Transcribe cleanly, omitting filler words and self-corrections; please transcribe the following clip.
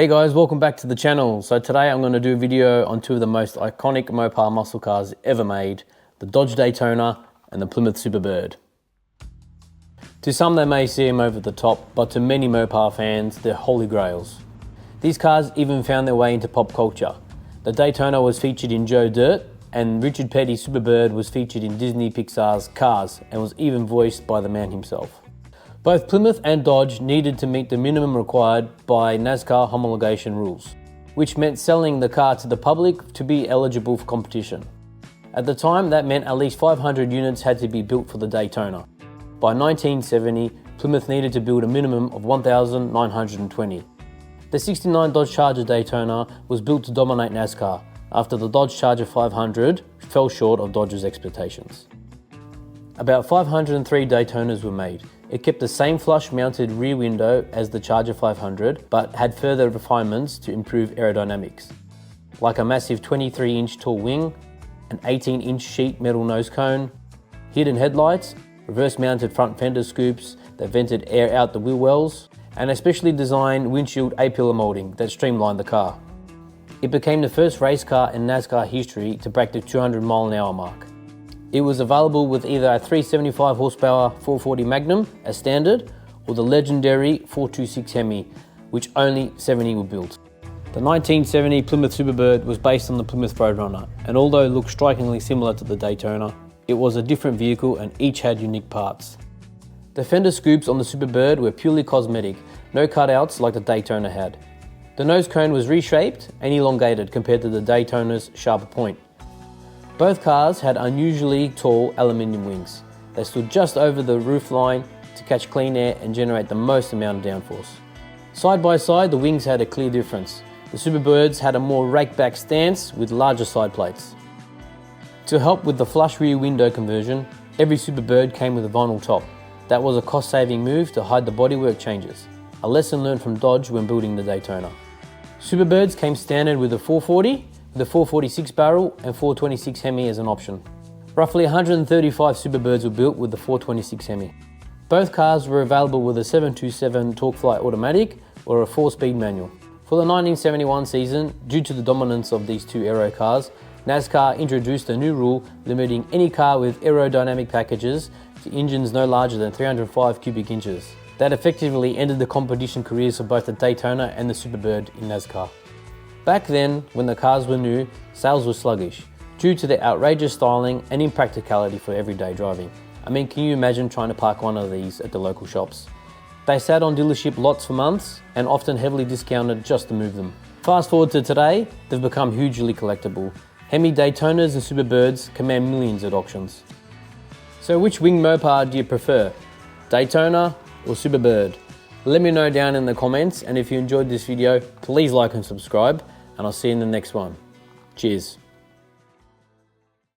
Hey guys, welcome back to the channel. So today I'm going to do a video on two of the most iconic Mopar muscle cars ever made, the Dodge Daytona and the Plymouth Superbird. To some they may seem over the top, but to many Mopar fans they're holy grails. These cars even found their way into pop culture. The Daytona was featured in Joe Dirt, and Richard Petty's Superbird was featured in Disney Pixar's Cars and was even voiced by the man himself. Both Plymouth and Dodge needed to meet the minimum required by NASCAR homologation rules, which meant selling the car to the public to be eligible for competition. At the time, that meant at least 500 units had to be built for the Daytona. By 1970, Plymouth needed to build a minimum of 1,920. The '69 Dodge CHarger Daytona was built to dominate NASCAR after the Dodge Charger 500 fell short of Dodge's expectations. About 503 Daytonas were made. It kept the same flush-mounted rear window as the Charger 500, but had further refinements to improve aerodynamics, like a massive 23-inch tall wing, an 18-inch sheet metal nose cone, hidden headlights, reverse-mounted front fender scoops that vented air out the wheel wells, and a specially designed windshield A-pillar molding that streamlined the car. It became the first race car in NASCAR history to break the 200-mile-an-hour mark. It was available with either a 375 horsepower 440 Magnum as standard or the legendary 426 HEMI, which only 70 were built. The 1970 Plymouth Superbird was based on the Plymouth Road Runner, and although it looked strikingly similar to the Daytona, it was a different vehicle and each had unique parts. The fender scoops on the Superbird were purely cosmetic, no cutouts like the Daytona had. The nose cone was reshaped and elongated compared to the Daytona's sharper point. Both cars had unusually tall aluminium wings. They stood just over the roofline to catch clean air and generate the most amount of downforce. Side by side, the wings had a clear difference. The Superbirds had a more raked-back stance with larger side plates. To help with the flush rear window conversion, every Superbird came with a vinyl top. That was a cost-saving move to hide the bodywork changes, a lesson learned from Dodge when building the Daytona. Superbirds came standard with a 440, with a 446 barrel and 426 HEMI as an option. Roughly 135 Superbirds were built with the 426 HEMI. Both cars were available with a 727 TorqueFlite automatic or a 4-speed manual. For the 1971 season, due to the dominance of these two aero cars, NASCAR introduced a new rule limiting any car with aerodynamic packages to engines no larger than 305 cubic inches. That effectively ended the competition careers of both the Daytona and the Superbird in NASCAR. Back then, when the cars were new, sales were sluggish, due to their outrageous styling and impracticality for everyday driving. I mean, can you imagine trying to park one of these at the local shops? They sat on dealership lots for months and often heavily discounted just to move them. Fast forward to today, they've become hugely collectible. HEMI Daytonas and Superbirds command millions at auctions. So which wing Mopar do you prefer? Daytona or Superbird? Let me know down in the comments, and if you enjoyed this video, please like and subscribe, and I'll see you in the next one. Cheers.